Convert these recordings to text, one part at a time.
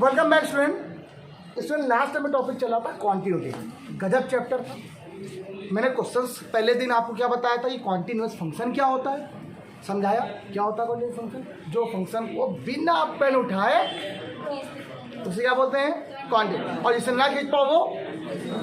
Welcome back student. Student last में topic चला था कॉन्टिन्यूटी, गजब चैप्टर था। मैंने क्वेश्चंस पहले दिन आपको क्या बताया था, ये कॉन्टिन्यूस फंक्शन क्या होता है, समझाया क्या होता है कॉन्टिन्यूस फंक्शन। जो फंक्शन को बिना पेन उठाए उसे क्या बोलते हैं, कॉन्टिन्यूस। और जिससे ना खींच पाओ वो,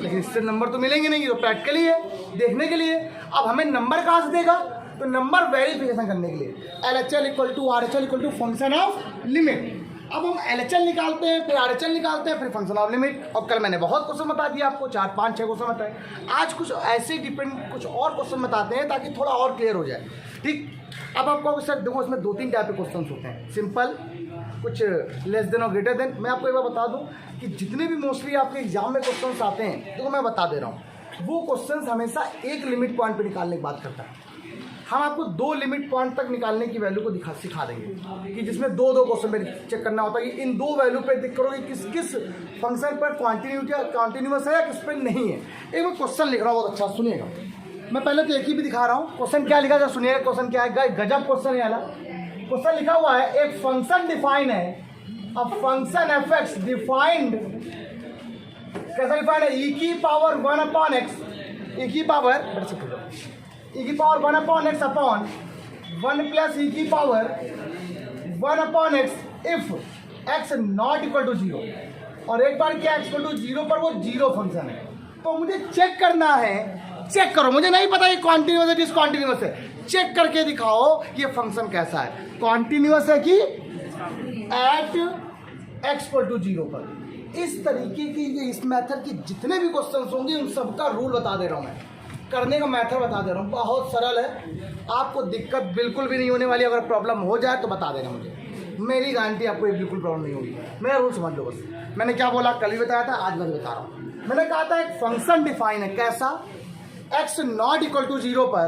लेकिन इससे नंबर तो मिलेंगे नहीं, तो प्रैक्टिकली है देखने के लिए। अब हमें नंबर कहाँ से देगा, तो नंबर वेरिफिकेशन करने के लिए LHL equal to RHL equal to function of limit. अब हम LHL निकालते हैं, फिर RHL निकालते हैं, फिर फंक्शन ऑफ लिमिट। और कल मैंने बहुत क्वेश्चन बता दिया आपको, 4 5 6 क्वेश्चन बताए। आज कुछ ऐसे कुछ और क्वेश्चन बताते हैं ताकि थोड़ा और क्लियर हो जाए। ठीक, अब आपको सर देखो इसमें 2-3 टाइप के क्वेश्चन होते हैं, सिंपल, कुछ लेस देन और ग्रेटर देन। मैं आपको एक बार बता दूं कि जितने भी मोस्टली आपके एग्जाम में क्वेश्चन आते हैं, तो मैं बता दे रहा हूँ, वो क्वेश्चन हमेशा एक लिमिट पॉइंट पर निकालने की बात करता है। हम आपको 2 लिमिट पॉइंट तक निकालने की वैल्यू को सिखा देंगे कि जिसमें 2 क्वेश्चन में चेक करना होता है कि इन 2 वैल्यू पे दिख करो कि किस फंक्शन पर कॉन्टिन्यूस है या किस पर नहीं है। एक मैं क्वेश्चन लिख रहा हूँ, बहुत अच्छा सुनिएगा। मैं पहले तो एक ही भी दिखा रहा हूँ, क्वेश्चन क्या लिखा था सुनिएगा। क्वेश्चन क्या है, गजब क्वेश्चन है वाला। क्वेश्चन लिखा हुआ है, एक फंक्शन डिफाइन है, अ फंक्शन fx डिफाइंड, कैसा डिफाइंड है, e की पावर 1/x, e की power 1/x upon 1 plus e की power 1/x if x not equal to 0। और एक बार क्या x इक्वल टू 0 पर वो 0 फंक्शन है, तो मुझे चेक करना है। चेक करो, मुझे नहीं पता ये कॉन्टिन्यूस है डिसकॉन्टिन्यूस है, चेक करके दिखाओ ये फंक्शन कैसा है, कॉन्टिन्यूस है कि एट x इक्वल टू 0 पर। इस तरीके की इस मेथड के जितने भी क्वेश्चन होंगे उन सबका रूल बता दे रहा हूँ, मैं करने का मेथड बता दे रहा हूँ, बहुत सरल है, आपको दिक्कत बिल्कुल भी नहीं होने वाली। अगर प्रॉब्लम हो जाए तो बता देना मुझे, मेरी गारंटी आपको ये बिल्कुल प्रॉब्लम नहीं होगी। मेरा रूल समझ लो बस। मैंने क्या बोला, कल भी बताया था, आज मैं बता रहा हूँ। मैंने कहा था एक फंक्शन डिफाइन है, कैसा, x नॉट इक्वल टू 0 पर,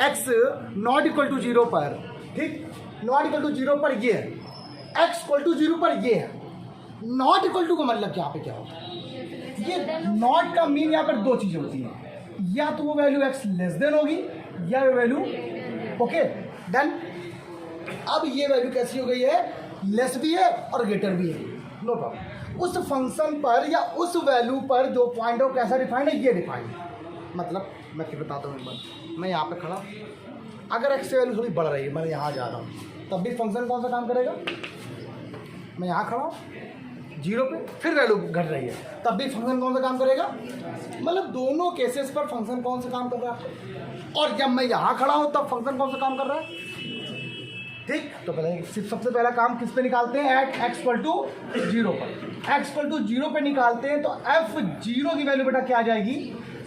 x नॉट इक्वल टू 0 पर, ठीक, नॉट इक्वल टू 0 पर ये है, x इक्वल टू 0 पर ये है। नॉट इक्वल टू का मतलब यहाँ पे क्या होता है, ये नॉट का मीन यहाँ पर 2 चीजें होती हैं, या तो वो वैल्यू x लेस देन होगी या वो वैल्यू, ओके देन। अब ये वैल्यू कैसी हो गई है, लेस भी है और ग्रेटर भी है, नो प्रॉब्लम। उस फंक्शन पर या उस वैल्यू पर जो पॉइंट हो कैसा डिफाइंड है, ये डिफाइंड। मतलब मैं क्या बताता हूँ एक बार, मैं यहाँ पे खड़ा, अगर x से वैल्यू थोड़ी बढ़ रही है, मैं यहाँ जा रहा हूँ, तब भी फंक्शन कौन सा काम करेगा, मैं यहाँ खड़ा हूँ 0 पे, फिर वैल्यू घट रही है, तब भी फंक्शन कौन सा काम करेगा, मतलब दोनों केसेस पर फंक्शन कौन सा काम कर रहा है। और जब मैं यहाँ खड़ा हूँ तब फंक्शन कौन सा काम कर रहा है, ठीक। तो पहले सबसे पहला काम किस पे निकालते हैं, एट x इक्वल टू 0 पर। x इक्वल टू 0 पे निकालते हैं तो f0 की वैल्यू बेटा क्या आ जाएगी,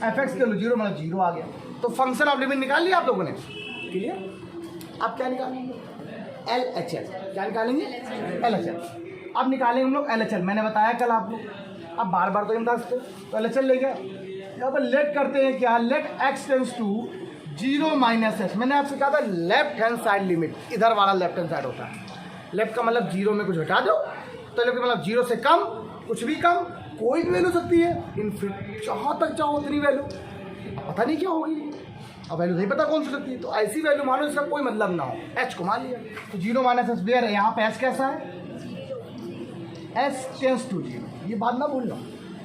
fx के 0 मतलब 0 आ गया। तो फंक्शन ऑफ लिमिट निकाल लिया आप लोगों ने, क्लियर। आप क्या निकालेंगे, LHL, क्या निकालेंगे, LHL। अब निकालेंगे हम लोग LHL, मैंने बताया कल आपको, अब बार बार तो बता सकते, तो LHL ले गया। यहाँ पर लेट करते हैं क्या, let x tends to 0 minus x। मैंने आपसे कहा था लेफ्ट हैंड साइड लिमिट, इधर वाला लेफ्ट हैंड साइड होता है। लेफ्ट का मतलब 0 में कुछ हटा दो, तो लेफ्ट का मतलब 0 से कम, कुछ भी कम, कोई भी वैल्यू सकती है, इनफिनिट जहाँ तक चाहो उतनी वैल्यू, पता नहीं क्या होगी, अब वैल्यू नहीं पता कौन सी सकती है, तो ऐसी वैल्यू मानो इसका कोई मतलब ना हो, h को मान लिया। तो 0 माइनस x क्लियर है, यहाँ पे h कैसा है, s टेंस टू 0। ये बात ना भूलना,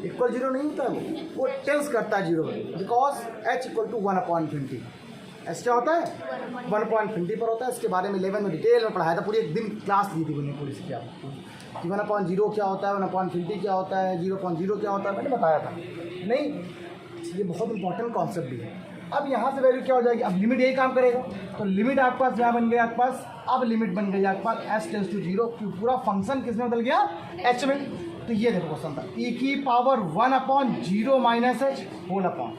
इक्वल 0 नहीं होता है, वो टेंस करता है 0 में, बिकॉज h इक्वल टू 1/50। एस क्या होता है, 1/50 पर होता है। इसके बारे में 11 में डिटेल में पढ़ाया था, पूरी एक दिन क्लास दी थी मैंने पूरी इसकी आपको, कि 1/0 क्या होता है, 1/50 क्या होता है, 0.0 क्या होता है, मैंने बताया था। नहीं, ये बहुत इंपॉर्टेंट कॉन्सेप्ट भी है। अब यहाँ से वैल्यू क्या हो जाएगी, अब लिमिट यही काम करेगा, तो लिमिट आपके पास यहाँ बन गया आपके पास, अब लिमिट बन गई आपके पास s टेंस टू 0, पूरा फंक्शन किस में बदल गया, h में। तो ये देखो क्वेश्चन था, e की power 1/0 minus h whole upon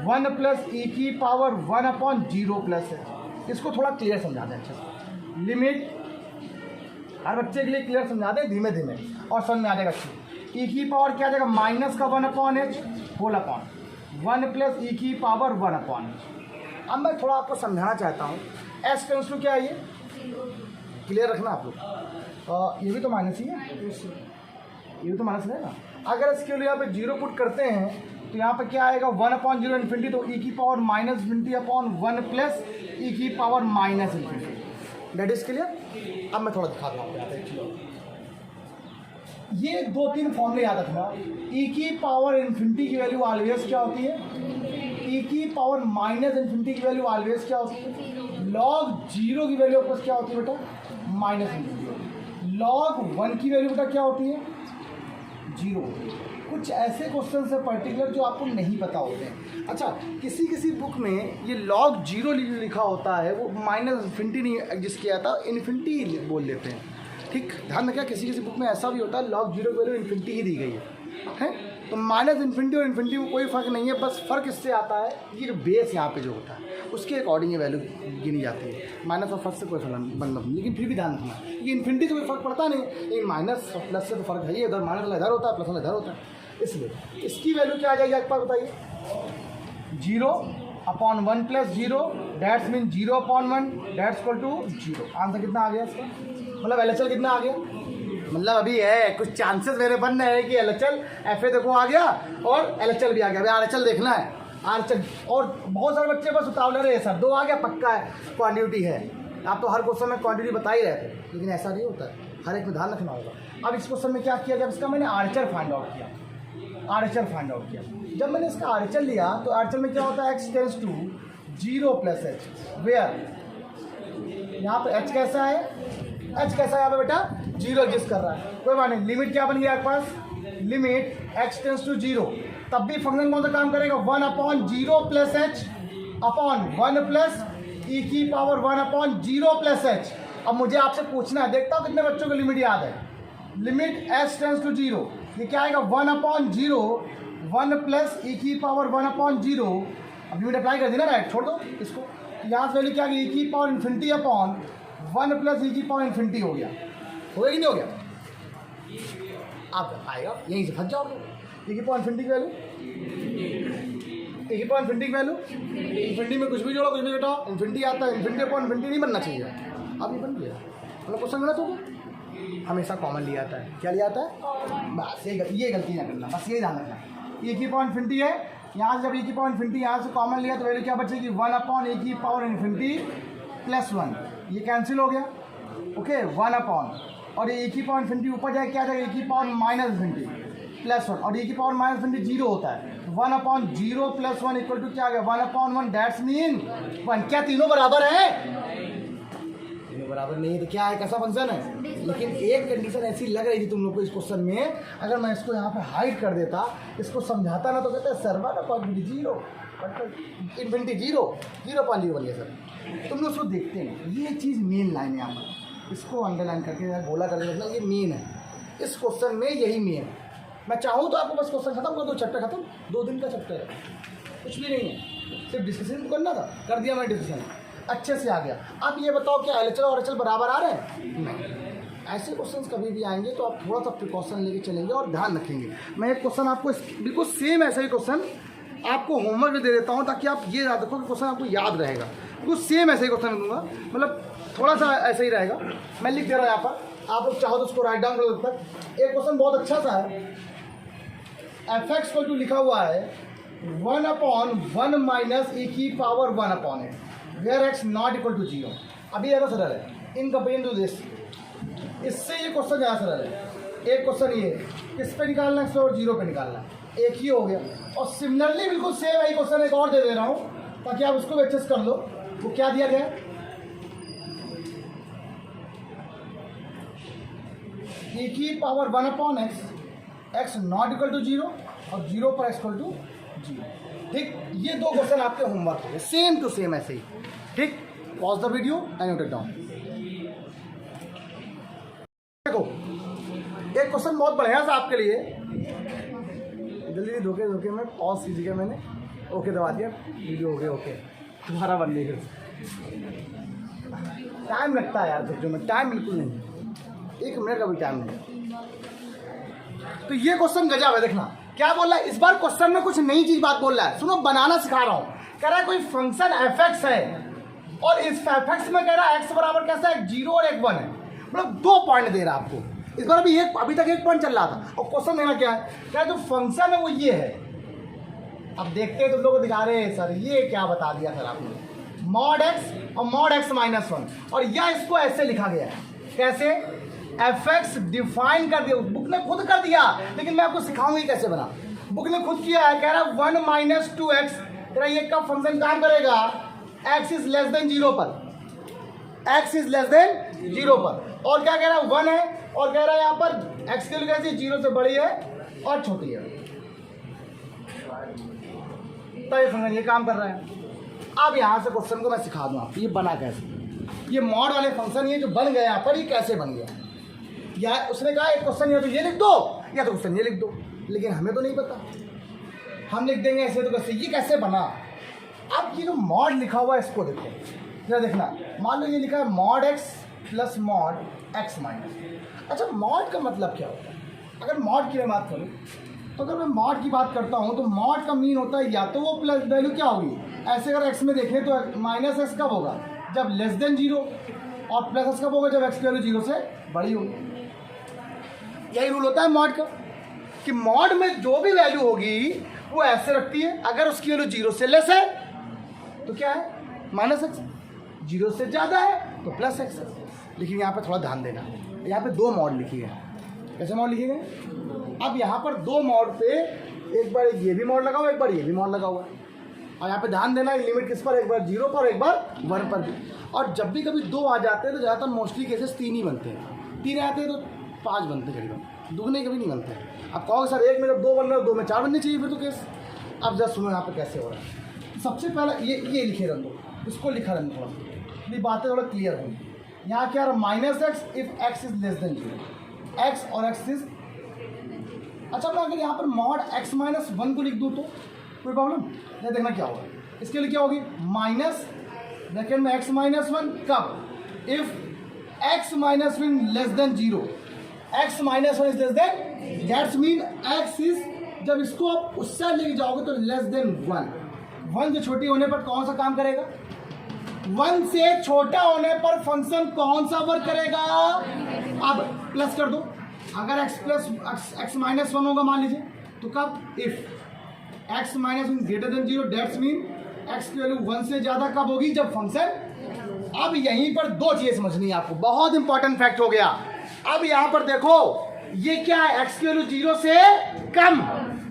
1 plus e की पावर 1/0 प्लस h। इसको थोड़ा क्लियर समझा दें अच्छे से, लिमिट हर बच्चे के लिए क्लियर समझा दें धीमे धीमे, और समझ में आ जाएगा अच्छी। e की पावर क्या आ जाएगा, माइनस का 1/h whole upon 1 plus e की पावर 1/h। अब मैं थोड़ा आपको समझाना चाहता हूँ, s टेंस टू क्या है, ये क्लियर रखना आप लोग, ये भी तो माइनस ही है, ये भी तो माइनस है ना। अगर इसके लिए यहाँ पे 0 पुट करते हैं तो यहाँ पे क्या आएगा, 1/0 इन्फिनिटी, तो e की power minus infinity upon 1 plus e की power minus infinity. That is clear. अब मैं थोड़ा दिखा दूँ आपको, ये 2-3 फॉर्मूले याद रखना। ई की पावर इन्फिनिटी की वैल्यू ऑलवेज क्या होती है, ई की पावर माइनस इन्फिनिटी की वैल्यू ऑलवेज क्या होती है, लॉग 0 की वैल्यू आपको क्या होती है बेटा, माइनस इन्फिनिटी। लॉग 1 की वैल्यू बेटा क्या होती है, 0। कुछ ऐसे क्वेश्चन है पर्टिकुलर जो आपको नहीं पता होते हैं। अच्छा, किसी किसी बुक में ये लॉग 0 लिखा होता है, वो माइनस इन्फिनिटी नहीं एग्जिस्ट किया था, इन्फिनिटी बोल देते हैं। ठीक, ध्यान रखिए, किसी किसी बुक में ऐसा भी होता है लॉग 0 की वैल्यू इन्फिनिटी ही दी गई है। तो माइनस इन्फिनिटी और इन्फिनिटी में कोई फ़र्क नहीं है, बस फ़र्क इससे आता है ये बेस यहाँ पे जो होता है उसके अकॉर्डिंग ये वैल्यू गिनी जाती है। माइनस और प्लस से कोई मतलब नहीं, लेकिन फिर भी ध्यान रखना कि इन्फिनिटी से कोई फ़र्क पड़ता नहीं, लेकिन माइनस और प्लस से तो फ़र्क है ही। इधर माइनस वाला इधर होता है, प्लस वाला इधर होता है, इसलिए इसकी वैल्यू क्या आ जाएगी एक बार बताइए, 0/1 + 0 that's mean 0/1 that's equal to 0। Answer कितना आ गया इसका, मतलब LHL कितना आ गया, मतलब अभी है कुछ चांसेस मेरे बन रहे हैं कि LHL FA देखो आ गया और LHL भी आ गया। अभी RHL देखना है, RHL। और बहुत सारे बच्चे बस उतावले रहे, सर 2 आ गया पक्का है, क्वांटिटी है। आप तो हर क्वेश्चन में क्वांटिटी बता ही रहे थे, लेकिन ऐसा नहीं होता है, हर एक में ध्यान रखना होगा। अब इस क्वेश्चन में क्या किया, जब इसका मैंने RHL फाइंड आउट किया, जब मैंने इसका RHL लिया तो RHL में क्या होता है, x tends to 0 + h, where यहाँ पर h कैसा है, h कैसा है यहाँ पे बेटा, 0 एग्जिस्ट कर रहा है, कोई बात नहीं। लिमिट क्या बन गया आपके पास, लिमिट x टेंड्स टू 0, तब भी फंक्शन कौन सा काम करेगा, 1/0 + h अपॉन 1 प्लस e की पावर 1/0 + h। अब मुझे आपसे पूछना है, देखता हूँ कितने बच्चों को लिमिट याद है। लिमिट s टेंड्स टू 0, ये क्या आएगा, 1/0 1 प्लस e की पावर 1/0। अब लिमिट अप्लाई कर दी ना, राइट, छोड़ दो इसको। यहाँ से वैल्यू क्या आ गई, e की power infinity upon 1 plus e की पावर इन्फिनिटी हो गया कि नहीं हो गया, आप आएगा यहीं से फंस जाओगे। e की पावर इन्फिनिटी की वैल्यू, e की पावर इन्फिनिटी की वैल्यू, इन्फिनिटी में कुछ भी जोड़ो कुछ भी घटाओ, इन्फिनिटी आता है, इन्फिनिटी अपॉन इन्फिनिटी नहीं बनना चाहिए। अब ये बन गया, मतलब क्वेश्चन गलत होगा, हमेशा कॉमन लिया आता है। क्या लिया आता है, बस ये गलती ना करना, बस ये ध्यान रखना। e की पावर इन्फिनिटी है, यहाँ से जब e की पावर इन्फिनिटी यहाँ से कॉमन लिया तो वैल्यू क्या बचेगी, 1/e की पावर इन्फिनिटी + 1, ये कैंसिल हो गया, ओके, 1/, और ये e की पावर इन्फिनिटी ऊपर जाए क्या जाएगा, e की पावर माइनस इन्फिनिटी + 1, और e की पावर माइनस इन्फिनिटी 0 होता है, 1/0 + 1 इक्वल टू क्या आ गया, 1/1, डैट्स मीन 1। क्या तीनों बराबर है, बराबर नहीं है तो क्या है, कैसा फंक्शन है। लेकिन एक कंडीशन ऐसी लग रही थी तुम लोग को इस क्वेश्चन में, अगर मैं इसको यहाँ पे हाइड कर देता, इसको समझाता ना, तो कहते हैं सर्वा का क्वांटिटी 0 इन्फिनिटी 0 बन गया सर। तुम लोग उसको देखते हैं, ये चीज़ मेन लाइन है यहाँ पर, इसको अंडरलाइन करके गोला कर देना, ये मेन है इस क्वेश्चन में, यही मेन है। मैं चाहूँ तो आपको बस क्वेश्चन खत्म कर दो, चैप्टर खत्म, 2 दिन का चैप्टर है, कुछ भी नहीं है, सिर्फ डिस्कशन करना था, कर दिया मैंने डिस्कशन, अच्छे से आ गया। अब ये बताओ क्या LHL और RHL बराबर आ रहे हैं, नहीं। ऐसे क्वेश्चंस कभी भी आएंगे तो आप थोड़ा सा प्रिकॉशन लेके चलेंगे और ध्यान रखेंगे। मैं एक क्वेश्चन आपको बिल्कुल सेम ऐसा ही क्वेश्चन आपको होमवर्क में दे देता हूँ, ताकि आप ये याद रखो कि क्वेश्चन आपको याद रहेगा। बिल्कुल सेम ऐसे ही क्वेश्चन दूंगा, मतलब थोड़ा सा ऐसा ही रहेगा। मैं लिख दे रहा हूँ यहाँ पर, आप लोग चाहो तो उसको राइट डाउन कर सकते। एक क्वेश्चन बहुत अच्छा सा है, fx को लिखा हुआ है 1/1 - e की power 1/8, where x not equal to 0। अभी ज़्यादा सरल है इन कंपेरिजन टू दिस, इससे ये क्वेश्चन ज़्यादा सरल है। एक क्वेश्चन ये किस पे निकालना है, और 0 पे निकालना है, एक ही हो गया। और सिमिलरली बिल्कुल सेम यही क्वेश्चन एक और दे दे रहा हूँ ताकि आप उसको भी एक्सेस कर लो। वो क्या दिया गया है, e की power 1/x, x not equal to 0 और 0 पर x इक्वल टू 0। ठीक, ये 2 क्वेश्चन आपके होमवर्क है, सेम टू सेम ऐसे ही। ठीक, pause the video and note it down. देखो एक क्वेश्चन बहुत बढ़िया सा आपके लिए, जल्दी धोखे में पॉज कीजिएगा, मैंने ओके दबा दिया, वीडियो हो गया ओके, दोबारा बन गई। टाइम लगता है यार बच्चों में, टाइम बिल्कुल नहीं, 1 मिनट का भी टाइम नहीं। तो ये क्वेश्चन गजब है, देखना क्या बोल रहा है। इस बार क्वेश्चन में कुछ नई चीज बात बोल रहा है, सुनो, बनाना सिखा रहा हूँ। कह रहा है कोई फंक्शन fx है और इस fx में कह रहा है x बराबर कैसा है, 0 और 1 है, मतलब 2 पॉइंट दे रहा है आपको। इस बार अभी तक 1 पॉइंट चल रहा था, और क्वेश्चन देना क्या है, क्या जो फंक्शन है वो ये है। अब देखते हैं तुम लोग को दिखा रहे हैं सर, ये क्या बता दिया सर आपने, mod x और mod x - 1, और यह इसको ऐसे लिखा गया है, कैसे, एफ एक्स डिफाइन कर दिया, बुक ने खुद कर दिया, लेकिन मैं आपको सिखाऊंगी कैसे बना। बुक ने खुद किया है, कह रहा है 1 माइनस 2x, कह रहा है ये कब फंक्शन काम करेगा, x इज लेस देन 0 पर, x इज लेस देन 0 पर, और क्या कह रहा है 1 है, और कह रहा है यहाँ पर x की वैल्यू कैसी 0 से बड़ी है और छोटी है, तो ये फंक्शन ये काम कर रहा है। अब यहाँ से क्वेश्चन को मैं सिखा दूँ आपको ये बना कैसे, ये मॉड वाले फंक्शन ये जो बन गए यहाँ पर ये कैसे बन गया। या उसने कहा एक क्वेश्चन या तो ये लिख दो या तो क्वेश्चन ये लिख दो, लेकिन हमें तो नहीं पता, हम लिख देंगे ऐसे तो कैसे, ये कैसे बना। अब ये जो मॉड लिखा हुआ है इसको देखो, क्या देखना, मान लो ये लिखा है mod x plus mod x minus. अच्छा मॉड का मतलब क्या होता है, अगर मॉड की मैं बात करूँ तो अगर मैं मॉड की बात करता हूँ तो मॉड का मीन होता है या तो वो प्लस वैल्यू क्या होगी, ऐसे अगर x में देखें तो माइनस x कब होगा, जब लेस देन 0, और प्लस x कब होगा, जब x की वैल्यू 0 से बड़ी होगी। यही रूल होता है मॉड का, कि मॉड में जो भी वैल्यू होगी वो ऐसे रखती है, अगर उसकी वैल्यू 0 से लेस है तो क्या है माइनस x, 0 से ज़्यादा है तो प्लस x। लेकिन यहाँ पर थोड़ा ध्यान देना, यहाँ पे 2 मॉड लिखी है, कैसे मॉड लिखे गए, अब यहाँ पर 2 मॉड पे एक बार ये भी मॉड लगा हुआ है, एक बार ये भी मॉड लगा हुआ है, और यहाँ पे ध्यान देना लिमिट किस पर, एक बार 0 पर एक बार 1 पर भी। और जब भी कभी 2 आ जाते हैं तो ज़्यादातर मोस्टली केसेस 3 ही बनते हैं, 3 आते हैं तो 5 बनते हैं करीबन, दुगने कभी नहीं बनते हैं। अब कहोगे सर एक में जब 2 बन रहे हो 2 में 4 बनने चाहिए फिर तो केस। अब जरा सुनो यहाँ पे कैसे हो रहा है। सबसे पहला ये लिखे रख दो, इसको लिखा रख दो, थोड़ा ये बातें थोड़ा क्लियर होंगी। यहाँ क्या minus x if x is less than 0, x और एक्स इज, अच्छा मैं अगर यहाँ पर मॉड x माइनस 1 को लिख दूँ तो कोई प्रॉब्लम नहीं, देखना क्या होगा, इसके लिए क्या होगी माइनस ब्रैकेट में x माइनस 1 कब, if x minus 1 less than 0, x minus 1 is less than, that's mean x is, जब इसको आप उससे लेके जाओगे तो लेस देन 1 से छोटी होने पर कौन सा काम करेगा, 1 से छोटा होने पर फंक्शन कौन सा वर्क करेगा। अब प्लस कर दो, अगर x प्लस x माइनस 1 होगा मान लीजिए तो कब, if x minus 1 greater than 0, that's mean x की वैल्यू 1 से ज़्यादा कब होगी, जब फंक्शन। अब यहीं पर 2 चीज़ें समझनी है आपको, बहुत इंपॉर्टेंट फैक्ट हो गया। अब यहाँ पर देखो ये क्या है, x की वैल्यू 0 से कम,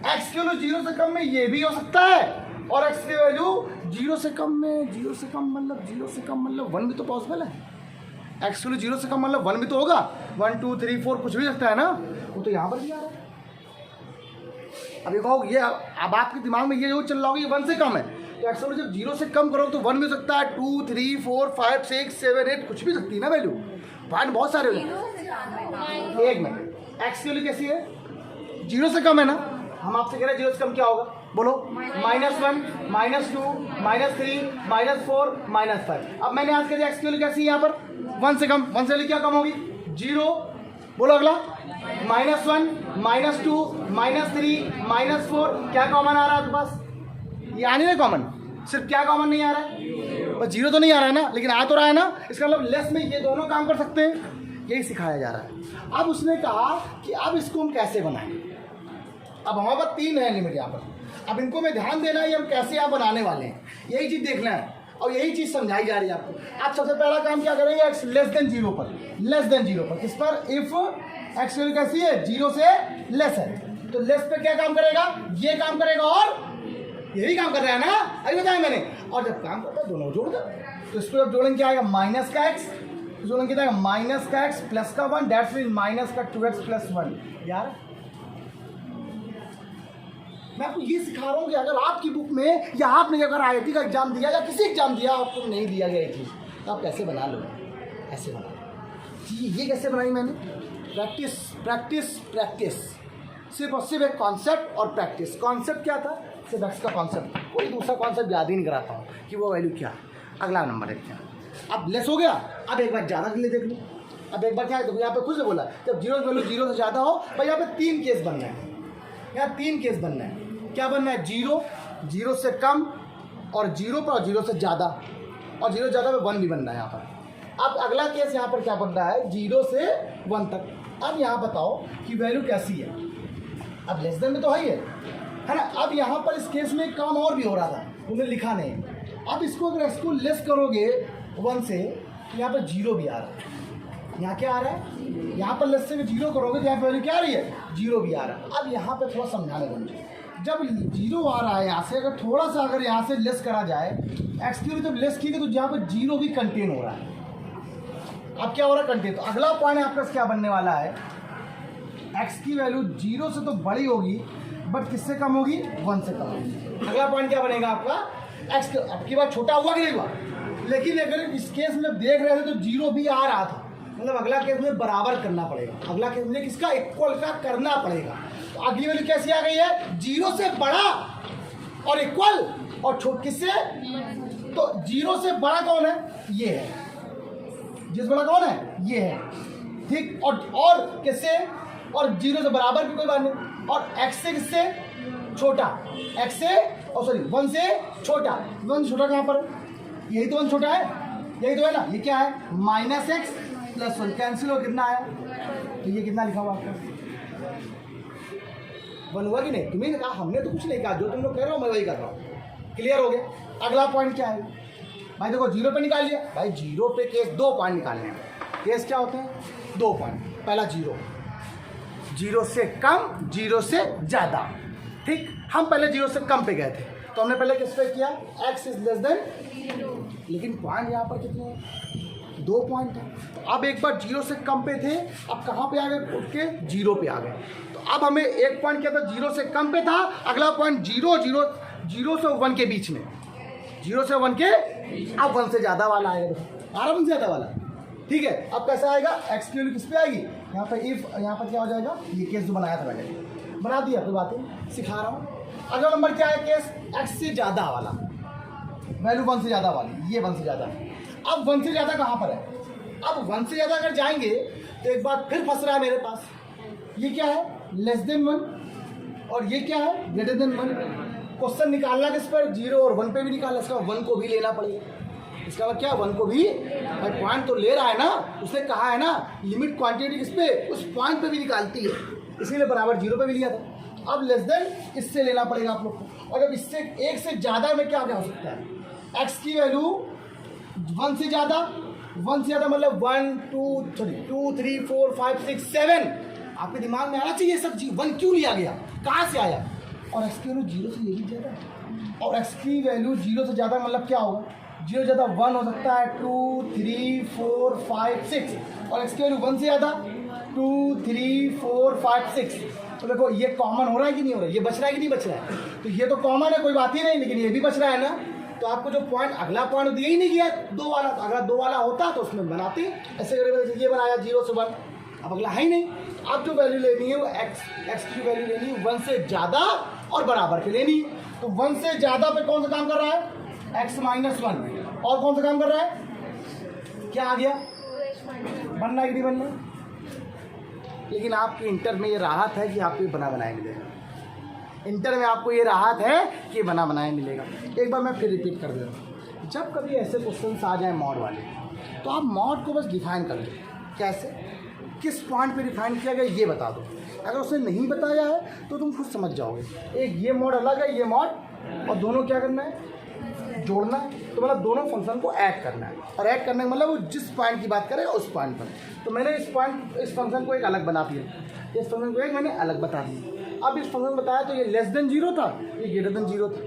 x की वैल्यू 0 से कम में ये भी हो सकता है, और x की वैल्यू 0 से कम में, 0 से कम मतलब 0 से कम मतलब 1 भी तो पॉसिबल है, x की वैल्यू 0 से कम मतलब 1 भी तो होगा, 1 2 3 4 कुछ भी सकता है ना, वो तो यहाँ पर भी आ रहा है। अब ये कहो ये अब आपके दिमाग में ये जो चल रहा होगा ये 1 से कम है, तो x जब 0 से कम करो तो 1 भी हो सकता है, 2 3 4 5 6 7 8 कुछ भी सकती है ना वैल्यू, पॉइंट बहुत सारे हो जाते। एक मिनट, x की वैल्यू कैसी है, 0 से कम है ना, हम आपसे कह रहे हैं 0 से कम क्या होगा, बोलो -1 -2 -3 -4 -5। अब मैंने आज कह दिया x की वैल्यू कैसी है यहाँ पर 1 से कम, 1 से वैल्यू क्या कम होगी 0, बोलो अगला -1 -2 -3 -4, क्या कॉमन आ रहा है आपके पास, ये आ नहीं रहा कॉमन, सिर्फ क्या कॉमन नहीं आ रहा है, बस 0 तो नहीं आ रहा है ना, लेकिन आ तो रहा है ना, इसका मतलब लेस में ये दोनों काम कर सकते हैं, यही सिखाया जा रहा है। अब उसने कहा कि अब इसको हम कैसे बनाएं, अब हमारे पास 3 है लिमिट यहाँ पर, अब इनको में ध्यान देना है हम कैसे आप बनाने वाले हैं, यही चीज़ देखना है और यही चीज़ समझाई जा रही है आपको। आप सबसे पहला काम क्या करेंगे, x लेस देन 0 पर, लेस देन 0 पर, किस पर, इफ x वैल्यू कैसी है 0 से लेस है, तो लेस पे क्या काम करेगा, ये काम करेगा और यही काम कर रहा है ना, अभी बताया मैंने, और जब काम करता है दोनों जोड़ दो, तो इसको जब जोड़ेंगे क्या आएगा माइनस का x, जोड़ेंगे क्या आएगा माइनस का x प्लस का 1, दैट्स मीन माइनस का 2x प्लस 1। यार मैं आपको ये सिखा रहा हूँ कि अगर आपकी बुक में या आपने अगर IIT का एग्जाम दिया या किसी एग्जाम दिया आपको नहीं दिया गया ये चीज़, तो आप कैसे बना लो, ऐसे बना लो। ये कैसे बनाई मैंने, प्रैक्टिस प्रैक्टिस प्रैक्टिस, सिर्फ और सिर्फ एक कॉन्सेप्ट और प्रैक्टिस। कॉन्सेप्ट क्या था, सिर्फ x का कॉन्सेप्ट, कोई दूसरा कॉन्सेप्ट याद ही नहीं कराता हूँ कि वो वैल्यू क्या है। अगला नंबर देखते हैं, अब लेस हो गया, अब एक बार ज़्यादा के लिए देख लो, अब एक बार क्या है देखो यहाँ पे खुद से बोला जब 0 वैल्यू 0 से ज़्यादा हो, भाई यहाँ पे 3 केस बनना है, यहाँ 3 केस बनना है, क्या बनना है 0 0 से कम और 0 पर और 0 से ज़्यादा, और 0 ज़्यादा में 1 भी बनना है यहाँ पर। अब अगला केस यहाँ पर क्या बन रहा है 0 से 1 तक। अब यहाँ बताओ कि वैल्यू कैसी है, अब लेस देन में तो है ना। अब यहाँ पर इस केस में एक काम और भी हो रहा था, उन्हें लिखा नहीं। अब इसको अगर इसको लेस करोगे 1 से, तो यहाँ पर 0 भी आ रहा है, यहाँ क्या आ रहा है, यहाँ पर लेस से भी जीरो करोगे तो यहाँ पे वैल्यू क्या आ रही है, जीरो भी आ रहा है। अब यहाँ पे थोड़ा समझाने बन, जब जीरो आ रहा है यहाँ से, अगर थोड़ा सा अगर यहाँ से लेस करा जाए, एक्स की जब लेस की तो यहाँ पर जीरो भी कंटेन हो रहा है। अब क्या हो रहा है, कंटेन। तो अगला पॉइंट आपका क्या बनने वाला है, एक्स की वैल्यू जीरो से तो बड़ी होगी बट किससे कम होगी, 1 से कम होगी। अगला पॉइंट क्या बनेगा आपका, एक्स आपकी बात छोटा हुआ कि नहीं हुआ, लेकिन अगर इस केस में देख रहे थे तो जीरो भी आ रहा था, मतलब अगला केस में बराबर करना पड़ेगा, अगला केस में किसका, इक्वल का करना पड़ेगा। तो अगली वैल्यू कैसी आ गई है, जीरो से बड़ा और इक्वल और छोट किससे, तो जीरो से बड़ा कौन है, ये है, जिस बड़ा कौन है, ये है, ठीक। और किससे, और जीरो से बराबर भी कोई बात नहीं, और एक्स से किससे छोटा, एक्स से और सॉरी 1 से छोटा, 1 छोटा कहाँ पर, यही तो 1 छोटा है, यही तो है ना, ये क्या है, -x + 1 कैंसिल हो, कितना आया, तो ये कितना लिखा हुआ आपका, 1 हुआ कि नहीं, तुम्हें कहा, हमने तो कुछ नहीं कहा, जो तुम लोग कह रहे हो मैं वही कर रहा हूँ, क्लियर हो गया। अगला पॉइंट क्या है भाई, देखो जीरो पे निकाल लिया भाई, जीरो पे केस 2 पॉइंट निकालने हैं, केस क्या होते हैं, 2 पॉइंट, पहला जीरो, जीरो से कम, जीरो से ज़्यादा, ठीक। हम पहले जीरो से कम पे गए थे, तो हमने पहले किस पे किया, x इज लेस देन, लेकिन पॉइंट यहाँ पर कितने हैं, 2 पॉइंट है। तो अब एक बार जीरो से कम पे थे, अब कहाँ पे आ गए, उठ के जीरो पे आ गए। तो अब हमें एक पॉइंट क्या था, जीरो से कम पे था, अगला पॉइंट जीरो से 1 के बीच में, जीरो से 1 के, अब 1 से ज़्यादा वाला आएगा, आ रहा 1 से ज़्यादा वाला, ठीक है। अब कैसा आएगा, एक्स की वैल्यू किस पे आएगी, यहाँ पर इफ, यहाँ पर क्या हो जाएगा, ये केस जो बनाया था मैंने, बना दिया, कोई बात नहीं, सिखा रहा हूँ। अगला नंबर क्या है, केस एक्स से ज़्यादा वाला, वैल्यू 1 से ज़्यादा वाली, ये 1 से ज़्यादा। अब 1 से ज़्यादा कहाँ पर है, अब 1 से ज़्यादा अगर जाएंगे तो एक बार फिर फंस रहा है मेरे पास, ये क्या है, लेस देन 1, और ये क्या है, ग्रेटर देन 1। क्वेश्चन निकालना किस पर, 0 और 1 पे भी निकालना, इसका 1 को भी लेना पड़ेगा, इसका मतलब क्या, 1 को भी, भाई पॉइंट तो ले रहा है ना, उसने कहा है ना लिमिट क्वांटिटी किस पे, उस पॉइंट पे भी निकालती है, इसीलिए बराबर 0 पे भी लिया था। अब लेस देन इससे लेना पड़ेगा आप लोग को, और जब इससे 1 से ज़्यादा में क्या हो सकता है, एक्स की वैल्यू 1 से ज़्यादा, 1 से ज़्यादा मतलब 1 2 3 4 5 6 7, आपके दिमाग में आना चाहिए सब चीज, 1 क्यों लिया गया, कहाँ से आया, और एक्स की वैल्यू 0 से ये भी ज़्यादा, और एक्स की वैल्यू 0 से ज़्यादा मतलब क्या होगा, 0 ज़्यादा 1 हो सकता है, 2 3 4 5 6, और एक्स की वैल्यू 1 से ज़्यादा 2 3 4 5 6। तो देखो ये कॉमन हो रहा है कि नहीं हो रहा है, ये बच रहा है कि नहीं बच रहा है, तो ये तो कॉमन है, कोई बात ही नहीं, लेकिन ये भी बच रहा है ना। तो आपको जो पॉइंट, अगला पॉइंट दिया ही नहीं गया 2 वाला, तो अगला 2 वाला होता तो उसमें बनाते, ऐसे करके ये बनाया 0 से 1, अब अगला है ही नहीं। अब जो वैल्यू लेनी है वो एक्स की वैल्यू लेनी है 1 से ज़्यादा और बराबर के लेनी है। तो 1 से ज़्यादा पे कौन सा काम कर रहा है, x - 1, और कौन सा काम कर रहा है, क्या आ गया, बनना कि नहीं बनना। लेकिन आपकी इंटर में ये राहत है कि आपको ये बना बनाया मिलेगा, इंटर में आपको ये राहत है कि बना बनाया मिलेगा। एक बार मैं फिर रिपीट कर दे रहा हूँ, जब कभी ऐसे क्वेश्चन आ जाए मॉड वाले, तो आप मॉड को बस डिफाइन कर लो, कैसे, किस पॉइंट पे डिफाइन किया गया ये बता दो। अगर उसने नहीं बताया है तो तुम खुद समझ जाओगे, एक ये मॉड अलग है, ये मॉड, और दोनों क्या करना है, जोड़ना है। तो मतलब दोनों फंक्शन को ऐड करना है, और ऐड करने का मतलब वो जिस पॉइंट की बात करेगा उस पॉइंट पर। तो मैंने इस फंक्शन को एक अलग बना दिया, इस फंक्शन को एक मैंने अलग बता दिया। अब इस फंक्शन बताया तो ये लेस देन 0 था, ये ग्रेटर देन 0 था,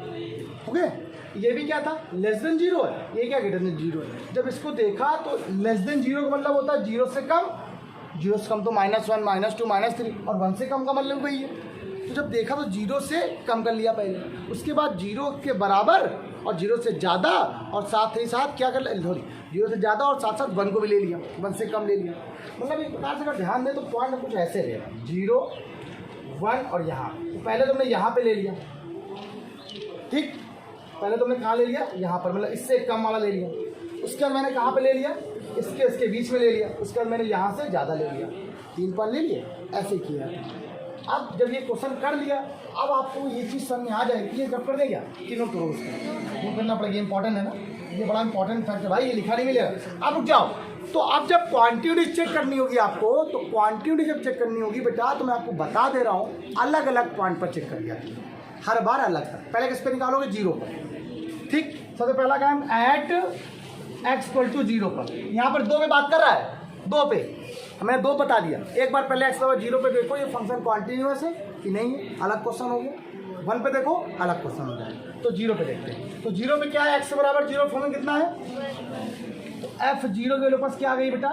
ओके। ये भी क्या था, लेस देन 0 है, ये क्या ग्रेटर देन 0 है। जब इसको देखा तो लेस देन 0 का मतलब होता है 0 से कम, 0 से कम तो -1 -2 -3, और 1 से कम का मतलब वही है। तो जब देखा तो 0 से कम कर लिया पहले, उसके बाद 0 के बराबर और 0 से ज़्यादा, और साथ ही साथ क्या कर लिया, सॉरी 0 से ज़्यादा और साथ साथ 1 को भी ले लिया, 1 से कम ले लिया। मतलब एक प्रकार से अगर ध्यान दे तो पॉइंट कुछ ऐसे रहेगा, 0 1 और यहाँ, तो पहले तुमने यहाँ पे ले लिया, ठीक, पहले तुमने कहाँ ले लिया, यहाँ पर, मतलब इससे कम वाला ले लिया। उसके बाद मैंने कहाँ पे ले लिया, इसके बीच में ले लिया। उसके बाद मैंने यहाँ से ज़्यादा ले लिया, 3 पॉइंट ले लिए, ऐसे किया। अब जब ये क्वेश्चन कर लिया, अब आपको ये चीज़ समझ में आ जाएगी, ये जब कर देगा कि नोट करो, उसको नोट करना पड़ेगा, इंपॉर्टेंट है ना, ये बड़ा इंपॉर्टेंट फैक्ट है भाई, ये लिखा नहीं मिलेगा। अब रुक जाओ, तो अब जब क्वांटिटी चेक करनी होगी आपको, तो क्वांटिटी जब चेक करनी होगी बेटा, तो मैं आपको बता दे रहा हूँ, अलग अलग पॉइंट पर चेक करिए, हर बार अलग है। पहले किस पे निकालोगे, 0 पर, ठीक। सबसे पहला काम एट x = 0 पर, यहाँ पर 2 में बात कर रहा है, 2 पे हमें 2 बता दिया। एक बार पहले x बराबर 0 पे देखो ये फंक्शन कॉन्टिन्यूअस है कि नहीं है, अलग क्वेश्चन हो गया। 1 पे देखो अलग क्वेश्चन हो जाएगा। तो 0 पे देखते हैं। तो 0 पे क्या है, x बराबर 0 फॉर्म में कितना है, तो f0 के पास क्या आ गई बेटा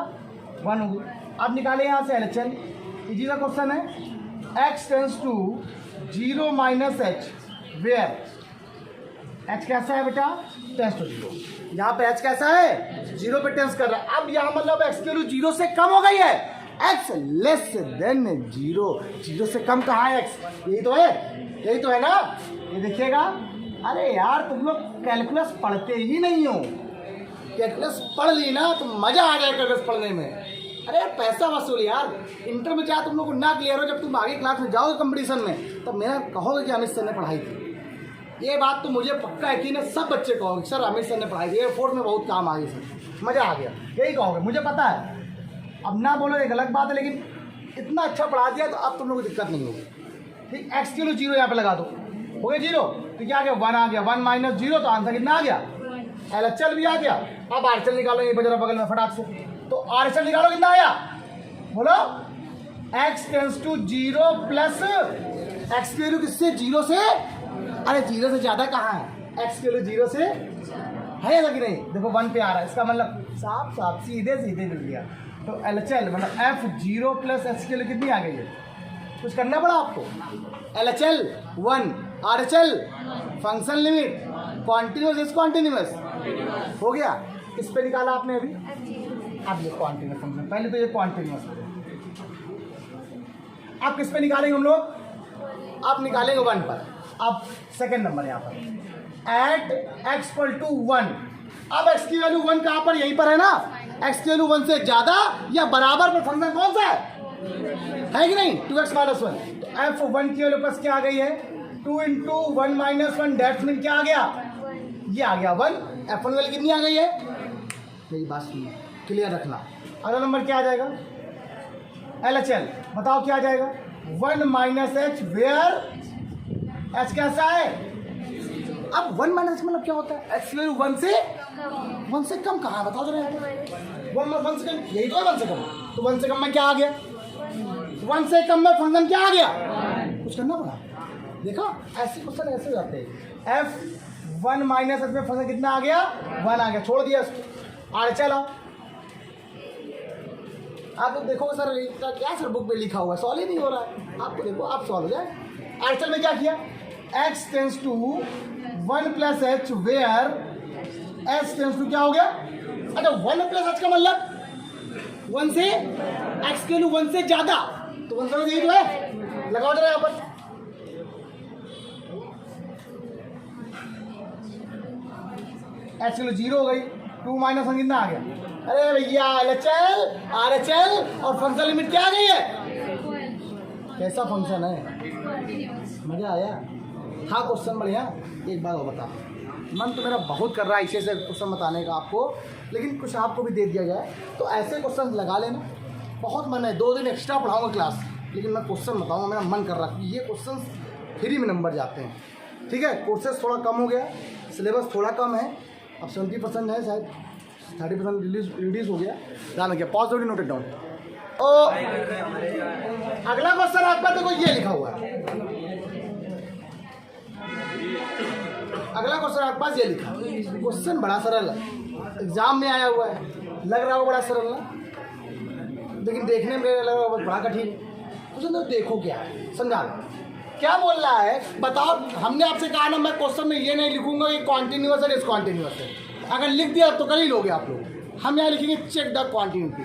1 होगी। अब निकाले यहाँ से LHL, इजी का क्वेश्चन है। x tends to 0 minus h where h कैसा है बेटा, टेंस टू 0। यहाँ पे h कैसा है, 0 पे टेंस कर रहा है। अब यहाँ मतलब x की वैल्यू 0 से कम हो गई है, x लेस देन 0। 0 से कम कहाँ है x, यही तो है, यही तो है ना। ये देखिएगा, अरे यार तुम लोग कैलकुलस पढ़ते ही नहीं हो। कैलकुलस पढ़ ली ना तो मजा आ जाए कैलकुलस पढ़ने में। अरे यार पैसा वसूल यार, इंटर में चाहे तुम लोग को ना क्लियर हो, जब तुम आगे क्लास में जाओगे कंपटीशन में तब मेरा कहोगे कि अमित सर ने पढ़ाई थी। ये बात तो मुझे पक्का यकीन है, सब बच्चे कहोगे सर अमित सर ने पढ़ाई थी, एयरफोर्स में बहुत काम आ गई सर, मज़ा आ गया, यही कहोगे, मुझे पता है। अब ना बोलो एक अलग बात है, लेकिन इतना अच्छा पढ़ा दिया तो अब तुम लोगों को दिक्कत नहीं होगी। ठीक, x की वैल्यू 0 यहाँ पे लगा दो, हो गया 0, तो क्या आ गया 1 आ गया, 1 माइनस 0, तो आंसर कितना आ गया, LHL भी आ गया। अब RHL निकालो, ये बजरा बगल में फटाक से, तो RHL निकालो कितना आया, बोलो x tends to 0 plus x की वैल्यू किससे 0 से, अरे 0 से ज़्यादा कहाँ है, x की वैल्यू 0 से है या कि नहीं, देखो 1 पे आ रहा है, इसका मतलब साफ साफ सीधे सीधे मिल गया। तो LHL मतलब f0 प्लस h की वैल्यू कितनी आ गई है, कुछ करना पड़ा आपको, LHL 1, RHL function limit, continuous is continuous, हो गया। इस पे निकाला आपने अभी, अब ये कॉन्टिन्यूस फंक्शन, पहले तो ये कॉन्टिन्यूस हो गया। अब किस पे निकालेंगे हम लोग, आप निकालेंगे 1 पर। अब सेकंड नंबर यहाँ पर एट x इक्वल टू 1, अब x की वैल्यू 1 कहाँ पर, यहीं पर है ना, x की वैल्यू 1 से ज़्यादा या बराबर पर फंक्शन कौन सा है कि नहीं, 2x माइनस 1। तो f1 की वैल्यू पास क्या आ गई है, 2 इंटू 1 माइनस 1, डेट्स मीन क्या आ गया, ये आ गया 1। f1 वैल्यू कितनी आ गई है, मेरी बात सुनिए, क्लियर रखना। अगला नंबर क्या आ जाएगा, LHL बताओ क्या आ जाएगा, 1 माइनस एच वेयर h कैसा है, अब 1 माइनस मतलब क्या होता है, x की वैल्यू 1 से कम कहाँ है, बताओ जरा, 1 से कम, यही तो है 1 से कम, तो 1 से कम में क्या आ गया, 1 से कम में फंक्शन क्या आ गया, कुछ करना पड़ा, देखा ऐसे क्वेश्चन ऐसे हो जाते हैं। f1 माइनस एच में फंक्शन कितना आ गया, 1 आ गया, छोड़ दिया इसको। RHL आओ, आप लोग देखो सर क्या सर बुक में लिखा हुआ है, सॉल्व ही नहीं हो रहा है, आपको देखो आप सॉल्व हो जाए। RHL में क्या किया, x tends to 1 plus H where h tends to क्या हो गया, अच्छा 1 प्लस एच का मतलब 1 से x के लिए 1 से ज़्यादा, तो 1 से यही तो है, लगाओ जरा यहाँ पर, h के लिए 0 हो गई, 2 माइनस 1 कितना आ गया, अरे भैया LHL RHL और फंक्शन लिमिट क्या आ गई है, कैसा फंक्शन है, मजा आया, हाँ क्वेश्चन बढ़िया। एक बात और बता, मन तो मेरा बहुत कर रहा है इसे से क्वेश्चन बताने का आपको, लेकिन कुछ आपको भी दे दिया जाए तो ऐसे क्वेश्चन लगा लेना, बहुत मन है, 2 दिन एक्स्ट्रा पढ़ाऊंगा क्लास, लेकिन मैं क्वेश्चन बताऊंगा, मेरा मन कर रहा है कि ये क्वेश्चन फ्री में नंबर जाते हैं, ठीक है। कोर्सेज थोड़ा कम हो गया, सिलेबस थोड़ा कम है, अब 70% है, शायद 30% रिड्यूस हो गया, ध्यान रखिए, पॉज थोड़ी नोटेड डाउन। अगला क्वेश्चन आपका देखो ये लिखा हुआ है, अगला क्वेश्चन आपके पास ये लिखा, क्वेश्चन बड़ा सरल है, एग्जाम में आया हुआ है, लग रहा हो बड़ा सरल ना, लेकिन देखने में लग रहा है बड़ा कठिन। क्वेश्चन तो देखो क्या है, समझा क्या बोल रहा है, बताओ। हमने आपसे कहा ना मैं क्वेश्चन में ये नहीं लिखूंगा कि कॉन्टिन्यूअस है डिसकॉन्टिन्यूअस है, अगर लिख दिया तो कर ही लोगे आप लोग। हम यहाँ लिखेंगे चेक द कॉन्टिन्यूटी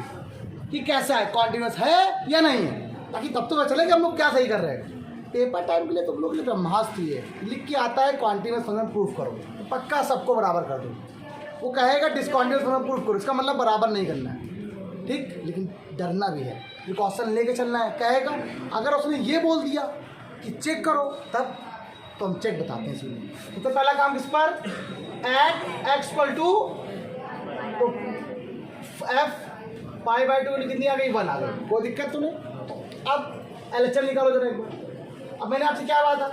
कि कैसा है, कॉन्टिन्यूअस है या नहीं है, ताकि तब तो पता चले कि हम लोग क्या सही कर रहे हैं। पेपर टाइम के लिए तुम लोग के लिए ब्रह्मास्त्र है, लिख के आता है कॉन्टिन्यूअस फंक्शन प्रूफ करो, तो पक्का सबको बराबर कर दो। वो कहेगा डिसकॉन्टिन्यूअस फंक्शन प्रूफ करो, इसका मतलब बराबर नहीं करना है, ठीक, लेकिन डरना भी है, प्रिकॉशन लेके चलना है। कहेगा अगर उसने ये बोल दिया कि चेक करो तब तो हम चेक बताते हैं इसमें। तो पहला काम किस पर, एट एक्स इक्वल टू, तो एफ पाई बाई 2 कितनी आ गई, 1 आ गई, कोई दिक्कत तो नहीं। अब LHL निकालो जरा एक बार। अब मैंने आपसे क्या बात था,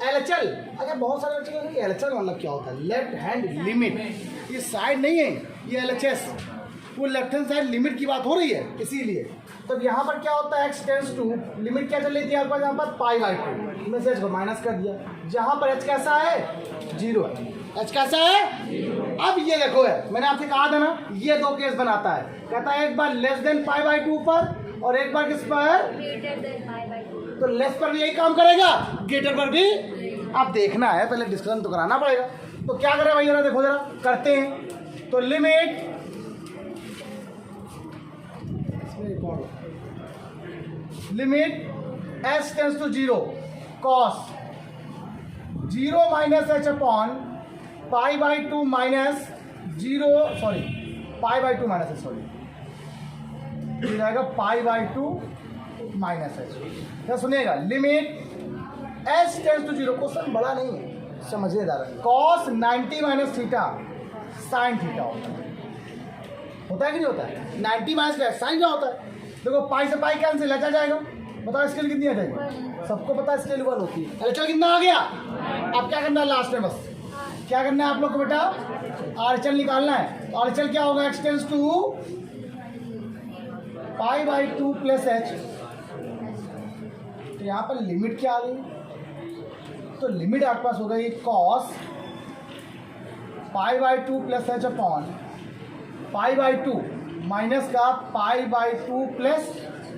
LHL, अगर बहुत सारे बच्चे LHL मतलब क्या होता है, लेफ्ट हैंड लिमिट, ये साइड नहीं है, ये LHS, वो लेफ्ट हैंड साइड लिमिट की बात हो रही है, इसीलिए। तो यहाँ पर क्या होता है, x टेंस टू लिमिट क्या चल रही थी आपके पास यहाँ पर π/2 में से h को माइनस कर दिया। जहाँ पर h कैसा है, 0 है। h कैसा है, अब ये देखो है, मैंने आपसे कहा था ना, ये दो केस बनाता है। कहता है एक बार लेस देन π/2 पर और एक बार किस पर, तो लेस पर भी यही काम करेगा, ग्रेटर पर भी। अब देखना है, पहले डिस्कशन तो कराना पड़ेगा। तो क्या करें भाई, जरा देखो, जरा करते हैं। तो limit h tends to 0 cos 0 minus h upon π/2 minus 0, sorry π/2 minus h, sorry ये जाएगा π/2 माइनस h। क्या सुनिएगा, limit h tends to 0, question बड़ा नहीं है, समझिएगा। cos 90 minus theta sine theta होता है कि नहीं होता है, 90 माइनस का साइन क्या होता है। देखो पाई से पाई कैंसिल, अच्छा जाएगा। बताओ स्केल कितनी आ जाएगी, सबको पता है स्केल 1 होती है। चलो कितना आ गया, अब क्या करना है लास्ट में, बस क्या करना है आप लोग को बेटा, आरएचएल निकालना है। आरएचएल क्या होगा, x tends to π/2 plus h। तो यहाँ पर लिमिट क्या आ गई, तो लिमिट आपके पास हो गई cos π/2 plus h upon π/2 minus का π/2 प्लस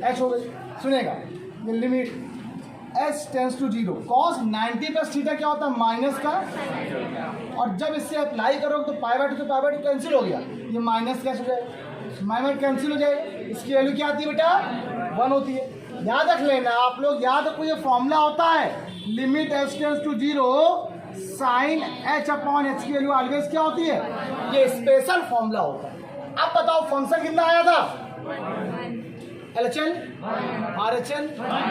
h हो गई। सुनेगा, ये limit h tends to 0 cos 90 plus theta क्या होता है, माइनस का, और जब इससे अप्लाई करोगे तो π/2 तो π/2 कैंसिल हो गया, ये माइनस कैसे हो जाएगा, माइनस कैंसिल हो जाएगा। इसकी वैल्यू क्या आती है बेटा, 1 होती है। याद रख लेना आप लोग, याद रखो ये फॉर्मूला होता है, limit h tends to 0 sine h upon h की वैल्यू ऑलवेज क्या होती है, ये स्पेशल फॉर्मूला होता है। अब बताओ फंक्शन कितना आया था, LHL RHL,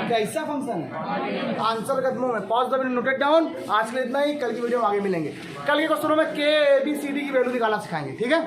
कैसा फंक्शन है, आंसर कदमों में, pause the video, noted down. आज के लिए इतना ही, कल की वीडियो में आगे मिलेंगे। कल के क्वेश्चनों में KABCD की वैल्यू निकालना सिखाएंगे, ठीक है।